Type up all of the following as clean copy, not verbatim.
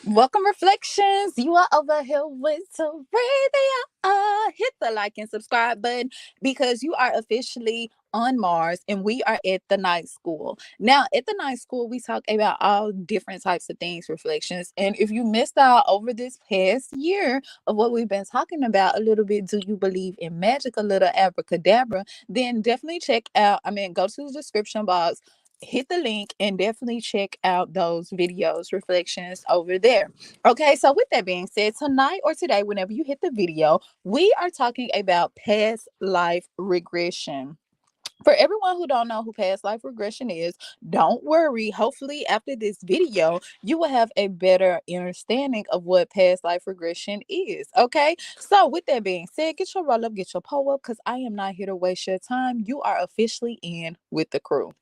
Welcome, Reflections. You are over here with Teresa. Hit the like and subscribe button because you are officially on Mars and we are at the night school. Now, at the night school, we talk about all different types of things, Reflections. And if you missed out over this past year of what we've been talking about a little bit, do you believe in magic, a little abracadabra? Then definitely go to the description box, hit the link, and definitely check out those videos, Reflections, over there. Okay, so with that being said, tonight or today, whenever you hit the video, we are talking about past life regression. For everyone who don't know who past life regression is, don't worry. Hopefully after this video, you will have a better understanding of what past life regression is. Okay, so with that being said, get your roll up, get your pull up, because I am not here to waste your time. You are officially in with the crew.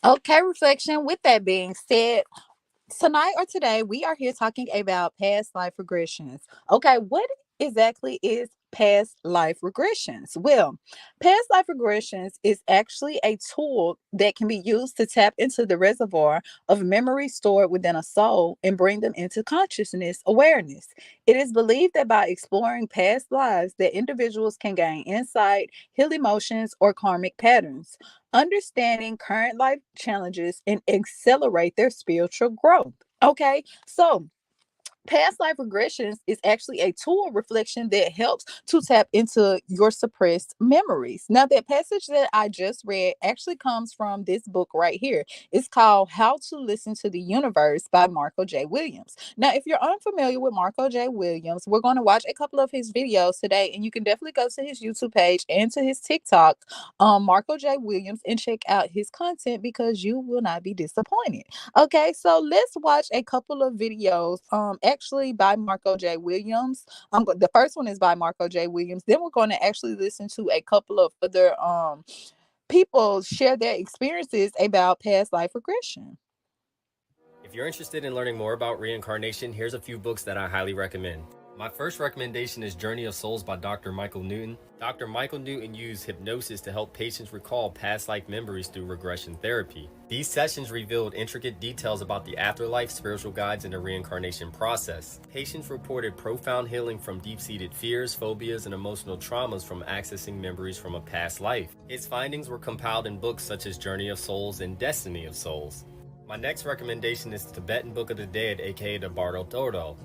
Okay, Reflection. With that being said, tonight or today, we are here talking about past life regressions. Okay, what exactly is past life regressions? Well, past life regressions is actually a tool that can be used to tap into the reservoir of memories stored within a soul and bring them into consciousness awareness. It is believed that by exploring past lives that individuals can gain insight, heal emotions or karmic patterns, understanding current life challenges, and accelerate their spiritual growth. Okay, so past life regressions is actually a tool reflection that helps to tap into your suppressed memories. Now, that passage that I just read actually comes from this book right here. It's called How to Listen to the Universe by Marco J. Williams. Now, if you're unfamiliar with Marco J. Williams, we're going to watch a couple of his videos today, and you can definitely go to his YouTube page and to his TikTok, Marco J. Williams, and check out his content because you will not be disappointed. Okay, so let's watch a couple of videos. Actually by Marco J. Williams. The first one is by Marco J. Williams. Then we're going to actually listen to a couple of other people share their experiences about past life regression. If you're interested in learning more about reincarnation, here's a few books that I highly recommend. My first recommendation is Journey of Souls by Dr. Michael Newton. Dr. Michael Newton used hypnosis to help patients recall past life memories through regression therapy. These sessions revealed intricate details about the afterlife, spiritual guides, and the reincarnation process. Patients reported profound healing from deep-seated fears, phobias, and emotional traumas from accessing memories from a past life. His findings were compiled in books such as Journey of Souls and Destiny of Souls. My next recommendation is the Tibetan Book of the Dead, aka the Bardo Todo.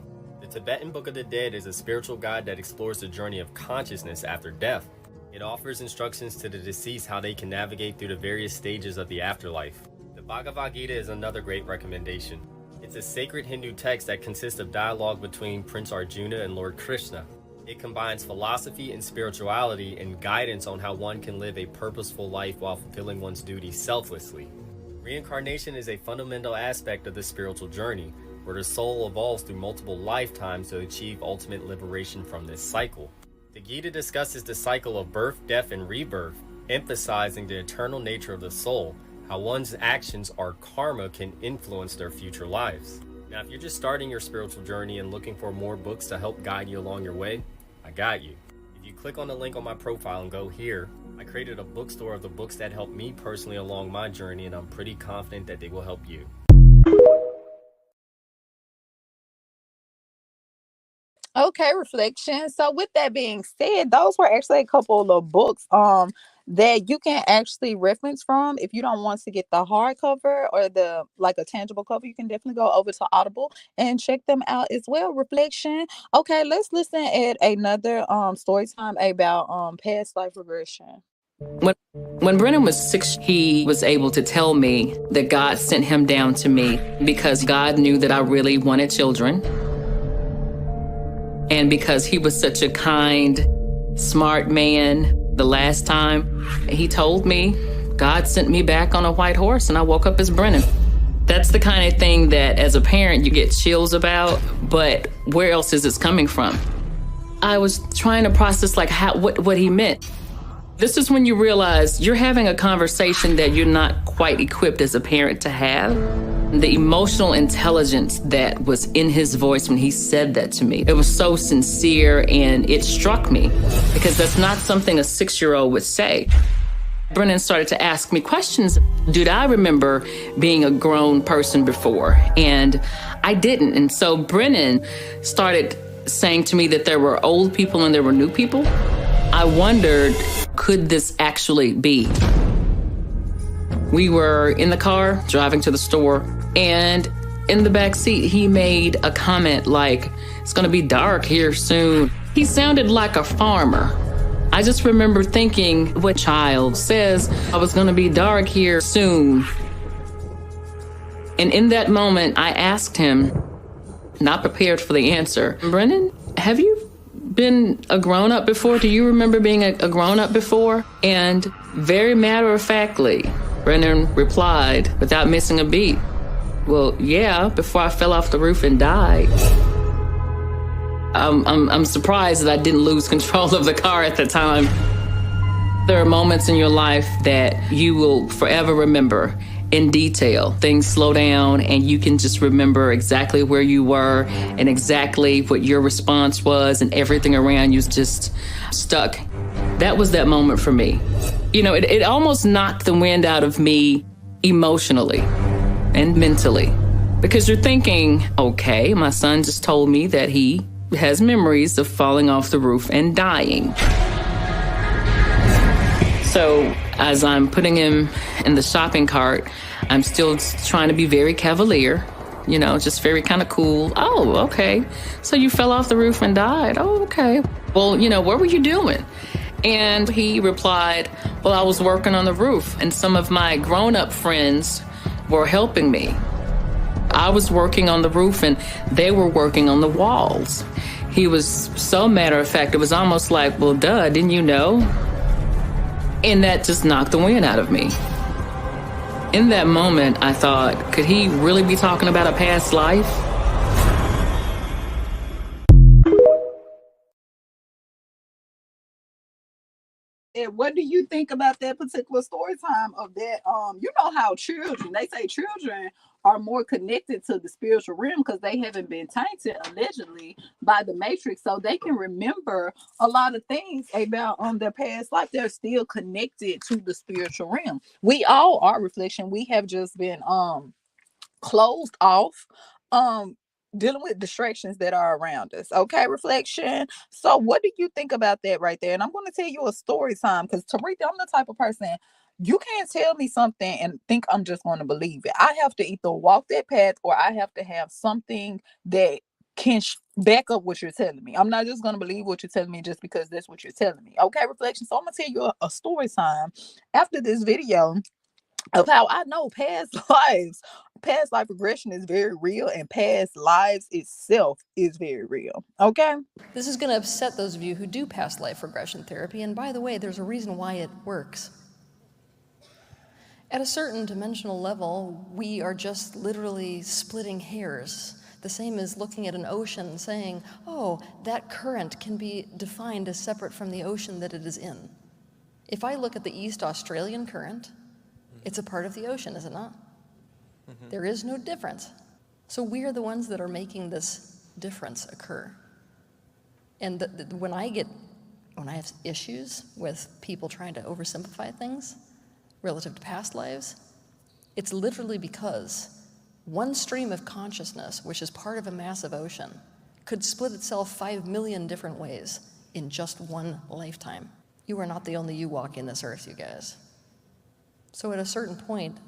The Tibetan Book of the Dead is a spiritual guide that explores the journey of consciousness after death. It offers instructions to the deceased how they can navigate through the various stages of the afterlife. The Bhagavad Gita is another great recommendation. It's a sacred Hindu text that consists of dialogue between Prince Arjuna and Lord Krishna. It combines philosophy and spirituality and guidance on how one can live a purposeful life while fulfilling one's duties selflessly. Reincarnation is a fundamental aspect of the spiritual journey, where the soul evolves through multiple lifetimes to achieve ultimate liberation from this cycle. The Gita discusses the cycle of birth, death, and rebirth, emphasizing the eternal nature of the soul, how one's actions or karma can influence their future lives. Now, if you're just starting your spiritual journey and looking for more books to help guide you along your way, I got you. If you click on the link on my profile and go here, I created a bookstore of the books that helped me personally along my journey, and I'm pretty confident that they will help you. Okay, Reflection. So with that being said, those were actually a couple of books that you can actually reference from. If you don't want to get the hardcover or the like a tangible cover, you can definitely go over to Audible and check them out as well. Reflection. Okay, let's listen at another story time about past life regression. When Brennan was 6, he was able to tell me that God sent him down to me because God knew that I really wanted children. And because he was such a kind, smart man, the last time he told me, God sent me back on a white horse and I woke up as Brennan. That's the kind of thing that as a parent you get chills about, but where else is this coming from? I was trying to process like what he meant. This is when you realize you're having a conversation that you're not quite equipped as a parent to have. The emotional intelligence that was in his voice when he said that to me, it was so sincere and it struck me because that's not something a 6-year-old would say. Brennan started to ask me questions. Dude, I remember being a grown person before, and I didn't. And so Brennan started saying to me that there were old people and there were new people. I wondered, could this actually be? We were in the car driving to the store, and in the back seat, he made a comment like, it's gonna be dark here soon. He sounded like a farmer. I just remember thinking, what child says, I was gonna be dark here soon. And in that moment, I asked him, not prepared for the answer, Brennan, have you been a grown-up before? Do you remember being a grown-up before? And very matter-of-factly, Brennan replied, without missing a beat, well, yeah, before I fell off the roof and died. I'm surprised that I didn't lose control of the car at the time. There are moments in your life that you will forever remember in detail. Things slow down and you can just remember exactly where you were and exactly what your response was, and everything around you is just stuck. That was that moment for me. You know, it almost knocked the wind out of me emotionally and mentally, because you're thinking, okay, my son just told me that he has memories of falling off the roof and dying. So as I'm putting him in the shopping cart, I'm still trying to be very cavalier, you know, just very kind of cool. Oh, okay. So you fell off the roof and died. Oh, okay. Well, you know, what were you doing? And he replied, well, I was working on the roof and some of my grown-up friends were helping me. I was working on the roof and they were working on the walls. He was so matter of fact, it was almost like, well, duh, didn't you know? And that just knocked the wind out of me. In that moment, I thought, could he really be talking about a past life? And what do you think about that particular story time of that? You know how children, they say children are more connected to the spiritual realm because they haven't been tainted allegedly by the matrix, so they can remember a lot of things about their past life. They're still connected to the spiritual realm. We all are reflection. We have just been closed off, um dealing with distractions that are around us. Okay, reflection. So what do you think about that right there? And I'm going to tell you a story time, because Tarika, I'm the type of person, you can't tell me something and think I'm just going to believe it. I have to either walk that path or I have to have something that can back up what you're telling me. I'm not just going to believe what you're telling me just because that's what you're telling me. Okay, reflection. So I'm going to tell you a story time after this video of how I know past lives, past life regression is very real, and past lives itself is very real. Okay. This is going to upset those of you who do past life regression therapy, and by the way, there's a reason why it works. At a certain dimensional level, we are just literally splitting hairs. The same as looking at an ocean and saying, oh, that current can be defined as separate from the ocean that it is in. If I look at the East Australian current, it's a part of the ocean, is it not? Mm-hmm. There is no difference. So we are the ones that are making this difference occur. And when I have issues with people trying to oversimplify things relative to past lives, it's literally because one stream of consciousness, which is part of a massive ocean, could split itself 5 million different ways in just one lifetime. You are not the only you walking this earth, you guys. So at a certain point,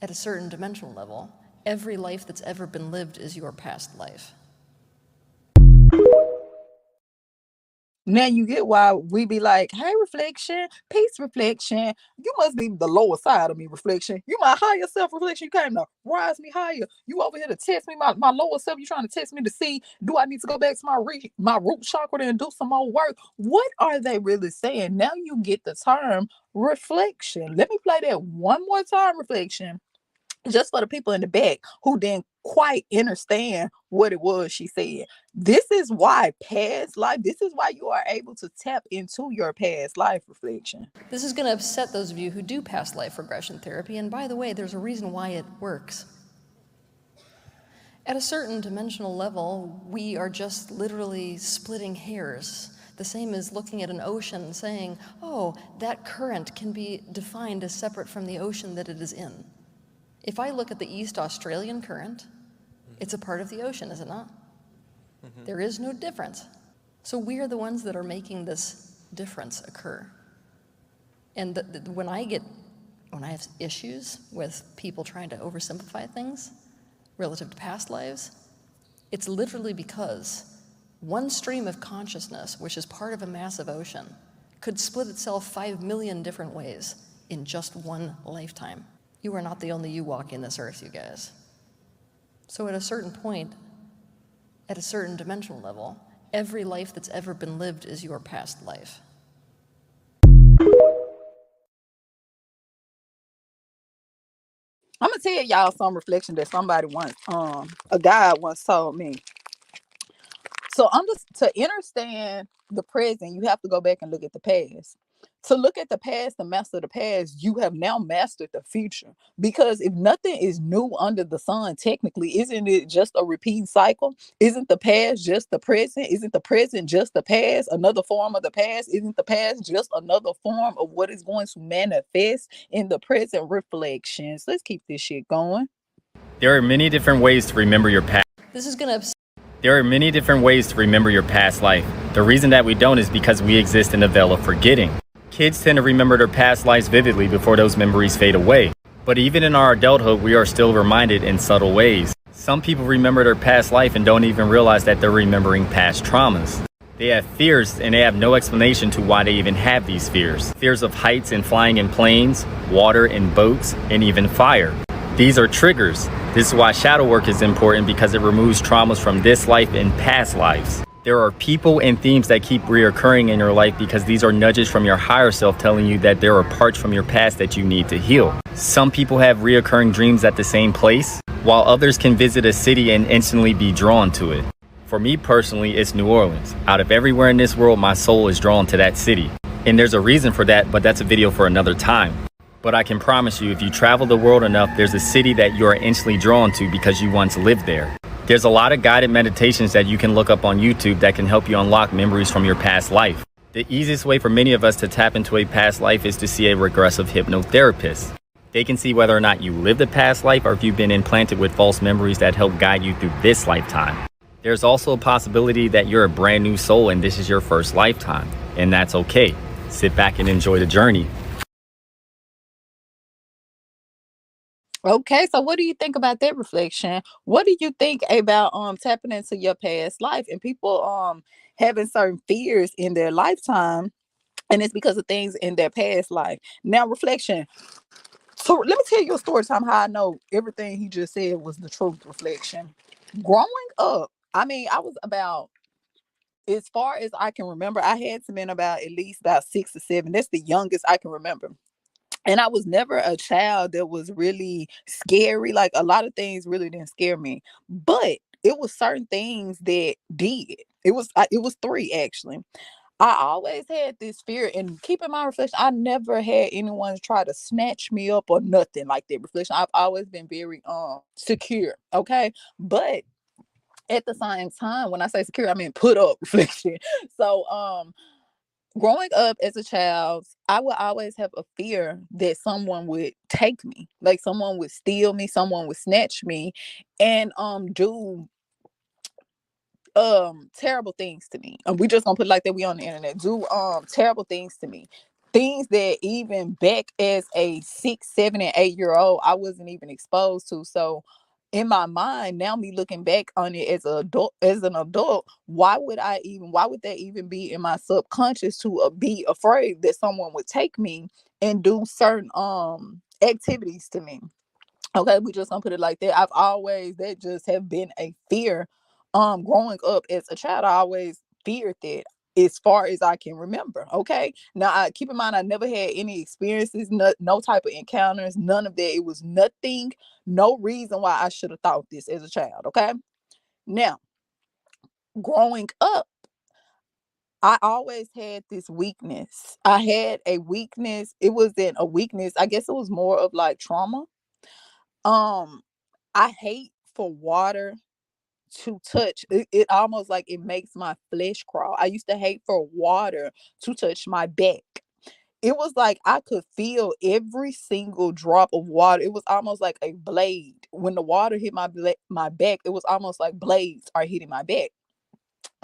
at a certain dimensional level, every life that's ever been lived is your past life. Now you get why we be like, hey, reflection, peace, reflection. You must be the lower side of me, reflection. You my higher self, reflection. You came to rise me higher. You over here to test me, my lower self. You trying to test me to see, do I need to go back to my root chakra and do some more work? What are they really saying? Now you get the term reflection. Let me play that one more time, reflection, just for the people in the back who didn't quite understand what it was she said. This is why past life, this is why you are able to tap into your past life, reflection. This is going to upset those of you who do past life regression therapy, and by the way, there's a reason why it works. At a certain dimensional level, we are just literally splitting hairs. The same as looking at an ocean and saying, oh, that current can be defined as separate from the ocean that it is in. If I look at the East Australian current, it's a part of the ocean, is it not? Mm-hmm. There is no difference. So we are the ones that are making this difference occur. And when I have issues with people trying to oversimplify things relative to past lives, it's literally because one stream of consciousness, which is part of a massive ocean, could split itself 5 million different ways in just one lifetime. You are not the only you walking this earth, you guys. So at a certain point, at a certain dimensional level, every life that's ever been lived is your past life. I'm gonna tell y'all some reflection that somebody once, a guy once told me. So to understand the present, you have to go back and look at the past. To look at the past and master the past, you have now mastered the future. Because if nothing is new under the sun, technically, isn't it just a repeat cycle? Isn't the past just the present? Isn't the present just the past? Another form of the past? Isn't the past just another form of what is going to manifest in the present reflections? Let's keep this shit going. There are many different ways to remember your past. This is going to There are many different ways to remember your past life. The reason that we don't is because we exist in the veil of forgetting. Kids tend to remember their past lives vividly before those memories fade away. But even in our adulthood, we are still reminded in subtle ways. Some people remember their past life and don't even realize that they're remembering past traumas. They have fears and they have no explanation to why they even have these fears. Fears of heights and flying in planes, water and boats, and even fire. These are triggers. This is why shadow work is important, because it removes traumas from this life and past lives. There are people and themes that keep reoccurring in your life because these are nudges from your higher self telling you that there are parts from your past that you need to heal. Some people have reoccurring dreams at the same place, while others can visit a city and instantly be drawn to it. For me personally, it's New Orleans. Out of everywhere in this world, my soul is drawn to that city. And there's a reason for that, but that's a video for another time. But I can promise you, if you travel the world enough, there's a city that you are instantly drawn to because you once lived there. There's a lot of guided meditations that you can look up on YouTube that can help you unlock memories from your past life. The easiest way for many of us to tap into a past life is to see a regressive hypnotherapist. They can see whether or not you lived a past life or if you've been implanted with false memories that help guide you through this lifetime. There's also a possibility that you're a brand new soul and this is your first lifetime, and that's okay. Sit back and enjoy the journey. Okay, so what do you think about that reflection? What do you think about tapping into your past life and people having certain fears in their lifetime, and it's because of things in their past life? Now, reflection. So let me tell you a story time how I know everything he just said was the truth, reflection. Growing up, I mean, I was about, as far as I can remember, I had to been about at least about 6 or 7. That's the youngest I can remember. And I was never a child that was really scary. Like, a lot of things really didn't scare me, but it was certain things that did. It was 3 actually. I always had this fear, and keep in mind, reflection, I never had anyone try to snatch me up or nothing like that, reflection. I've always been very secure, okay? But at the same time, when I say secure, I mean put up, reflection. So growing up as a child, I would always have a fear that someone would take me, like someone would steal me, someone would snatch me, and do terrible things to me. We just gonna put it like that. We on the internet do terrible things to me. Things that even back as a 6, 7, and 8 year old, I wasn't even exposed to. So in my mind, now me looking back on it as an adult, why would that even be in my subconscious to be afraid that someone would take me and do certain activities to me? Okay, we just gonna put it like that. That just have been a fear. Growing up as a child, I always feared that as far as I can remember. Okay. Now keep in mind I never had any experiences, no type of encounters, none of that. It was nothing, no reason why I should have thought this as a child. Okay. Now, growing up, I always had this weakness. I had a weakness. It wasn't a weakness. I guess it was more of like trauma. Um, I hate for water to touch. It almost like it makes my flesh crawl. I used to hate for water to touch my back. It was like I could feel every single drop of water. It was almost like a blade. When the water hit my back, it was almost like blades are hitting my back.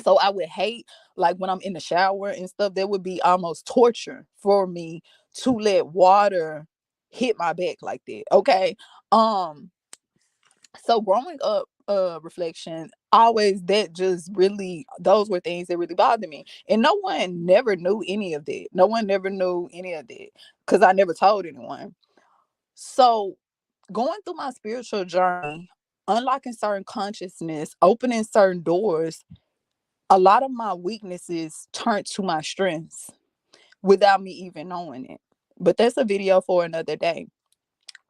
So I would hate, like when I'm in the shower and stuff, that would be almost torture for me to let water hit my back like that. Okay. Um so growing up, reflection, always that just really, those were things that really bothered me. And no one never knew any of that. No one never knew any of that because I never told anyone. So going through my spiritual journey, unlocking certain consciousness, opening certain doors, a lot of my weaknesses turned to my strengths without me even knowing it. But that's a video for another day.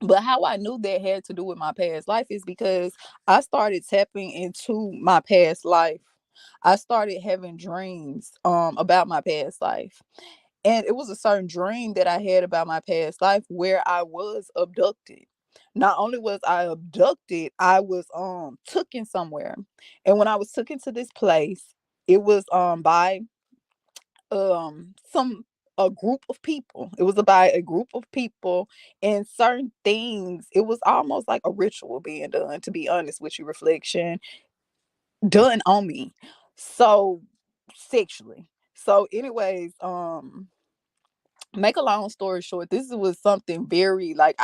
But how I knew that had to do with my past life is because I started tapping into my past life. I started having dreams about my past life. And it was a certain dream that I had about my past life where I was abducted. Not only was I abducted, I was taken somewhere. And when I was taken to this place, it was by some a group of people. It was about a group of people and certain things. It was almost like a ritual being done, to be honest with you, reflection done on me. So sexually. So, anyways, make a long story short, this was something very like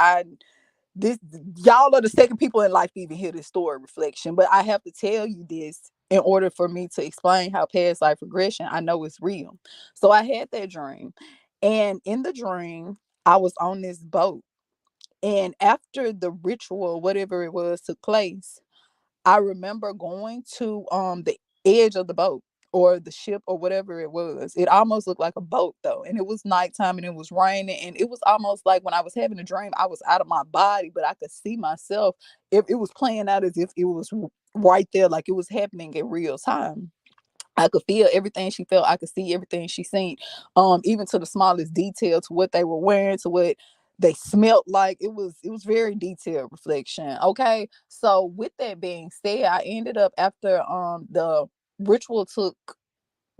this y'all are the second people in life to even hear this story, reflection. But I have to tell you this in order for me to explain how past life regression, I know it's real. So I had that dream. And in the dream, I was on this boat. And after the ritual, whatever it was, took place, I remember going to the edge of the boat or the ship or whatever it was. It almost looked like a boat though. And it was nighttime and it was raining. And it was almost like when I was having a dream, I was out of my body, but I could see myself. It was playing out as if it was right there, like it was happening in real time. I could feel everything she felt. I could see everything she seen, even to the smallest detail, to what they were wearing, to what they smelt like. It was very detailed, reflection. Okay, so with that being said, I ended up after the ritual took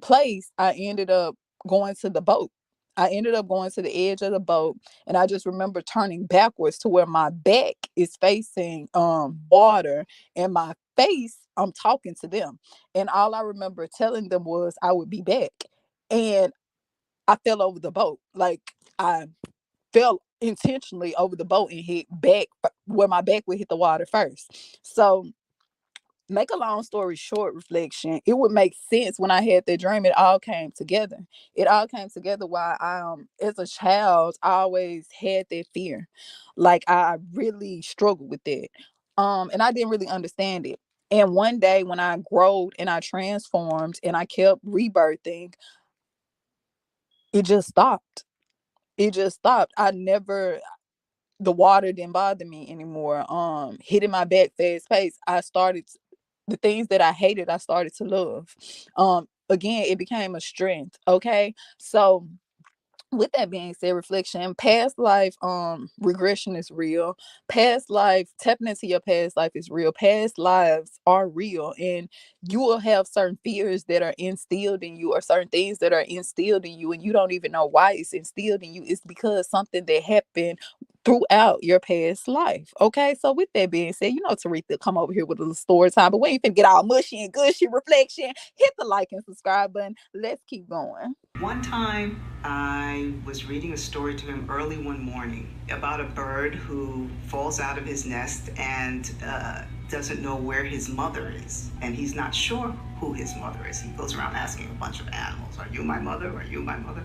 place, I ended up going to the boat. I ended up going to the edge of the boat, and I just remember turning backwards to where my back is facing water, and my face, I'm talking to them. And all I remember telling them was I would be back. And I fell over the boat. Like I fell intentionally over the boat and hit back where my back would hit the water first. So make a long story short, reflection, it would make sense when I had that dream. It all came together. It all came together while I as a child I always had that fear. Like I really struggled with that. And I didn't really understand it. And one day when I growed and I transformed and I kept rebirthing, it just stopped. It just stopped. I never The water didn't bother me anymore. Hitting my back fast pace, the things that I hated, I started to love. Again, it became a strength. Okay. So with that being said, reflection, past life regression is real. Past life, tapping into your past life is real. Past lives are real, and you will have certain fears that are instilled in you, or certain things that are instilled in you, and you don't even know why it's instilled in you. It's because something that happened throughout your past life. Okay, so with that being said, Taretha come over here with a little story time, but we ain't finna get all mushy and gushy reflection. Hit the like and subscribe button. Let's keep going. One time, I was reading a story to him early one morning about a bird who falls out of his nest and doesn't know where his mother is. And he's not sure who his mother is. He goes around asking a bunch of animals, "Are you my mother? Are you my mother?"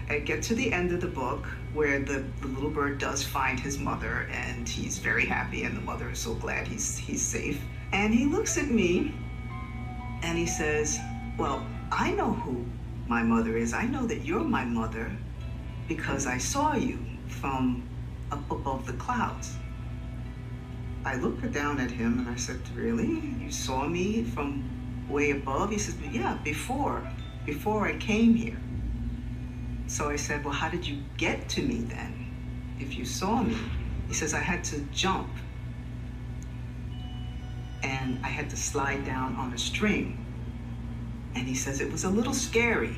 I get to the end of the book where the little bird does find his mother, and he's very happy, and the mother is so glad he's safe. And he looks at me and he says, "Well, I know who my mother is. I know that you're my mother because I saw you from up above the clouds." I looked down at him and I said, "Really? You saw me from way above?" He says, "Yeah, before I came here." So I said, "Well, how did you get to me then, if you saw me?" He says, "I had to jump. And I had to slide down on a string." And he says, "It was a little scary,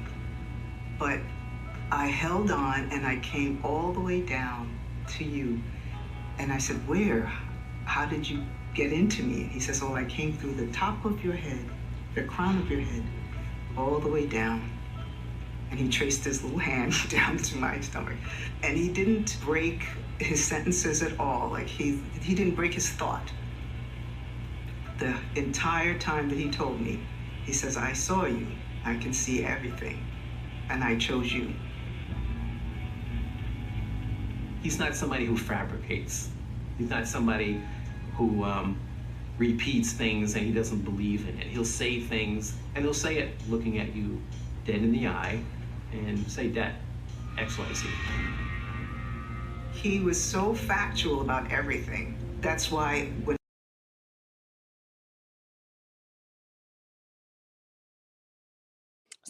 but I held on and I came all the way down to you." And I said, "Where? How did you get into me?" And he says, "Oh, I came through the top of your head, the crown of your head, all the way down." And he traced his little hand down to my stomach. And he didn't break his sentences at all. Like he didn't break his thought. The entire time that he told me, he says, "I saw you. I can see everything. And I chose you." He's not somebody who fabricates. He's not somebody who repeats things and he doesn't believe in it. He'll say things, and he'll say it looking at you dead in the eye and say, "Dad, XYZ." He was so factual about everything. That's why when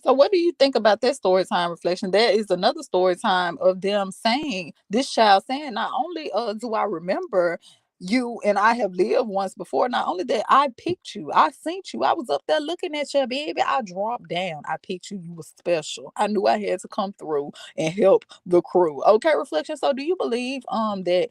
So, what do you think about that story time reflection? There is another story time of them saying, this child saying, not only do I remember you and I have lived once before, not only that, I picked you, I seen you, I was up there looking at you, baby. I dropped down, I picked you, you were special. I knew I had to come through and help the crew. Okay, reflection. So, do you believe that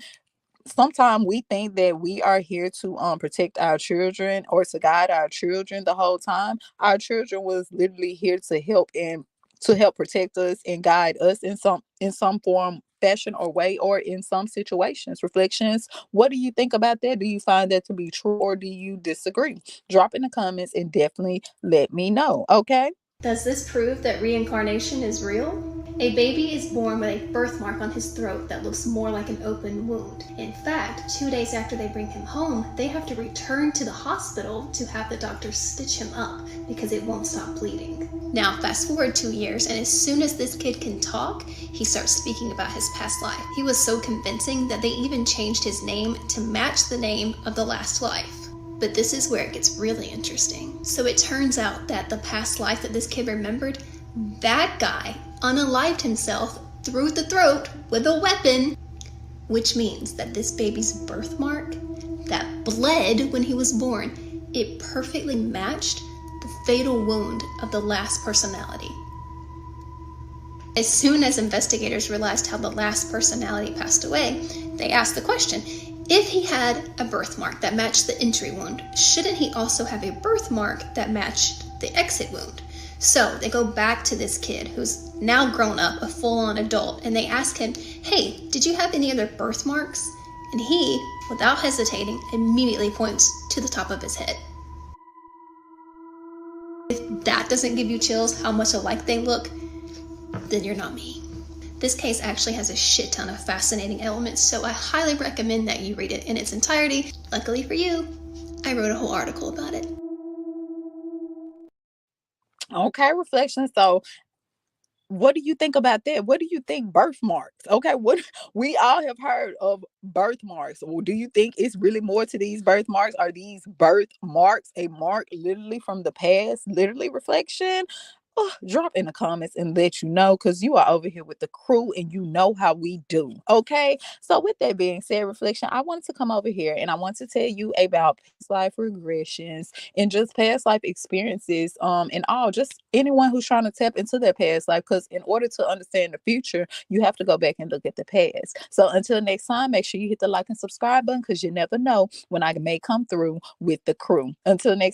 sometimes we think that we are here to protect our children or to guide our children the whole time? Our children was literally here to help and to help protect us and guide us in some form, fashion, or way, or in some situations. Reflections, what do you think about that? Do you find that to be true, or do you disagree? Drop in the comments and definitely let me know. Okay. Does this prove that reincarnation is real? A baby is born with a birthmark on his throat that looks more like an open wound. In fact, 2 days after they bring him home, they have to return to the hospital to have the doctor stitch him up because it won't stop bleeding. Now, fast forward 2 years, and as soon as this kid can talk, he starts speaking about his past life. He was so convincing that they even changed his name to match the name of the last life. But this is where it gets really interesting. So it turns out that the past life that this kid remembered, that guy unalived himself through the throat with a weapon, which means that this baby's birthmark that bled when he was born, it perfectly matched the fatal wound of the last personality. As soon as investigators realized how the last personality passed away, they asked the question, if he had a birthmark that matched the entry wound, shouldn't he also have a birthmark that matched the exit wound? So they go back to this kid who's now grown up, a full-on adult, and they ask him, "Hey, did you have any other birthmarks?" And he, without hesitating, immediately points to the top of his head. If that doesn't give you chills how much alike they look, then you're not me. This case actually has a shit ton of fascinating elements, so I highly recommend that you read it in its entirety. Luckily for you, I wrote a whole article about it. Okay, reflection. So, what do you think about that? What do you think birthmarks? Okay, what we all have heard of birthmarks. Well, do you think it's really more to these birthmarks? Are these birthmarks a mark literally from the past? Literally reflection. Drop in the comments and let you know, because you are over here with the crew and you know how we do. Okay. So, with that being said, reflection, I wanted to come over here and I want to tell you about past life regressions and just past life experiences. And all, just anyone who's trying to tap into their past life. Because in order to understand the future, you have to go back and look at the past. So, until next time, make sure you hit the like and subscribe button, because you never know when I may come through with the crew. Until next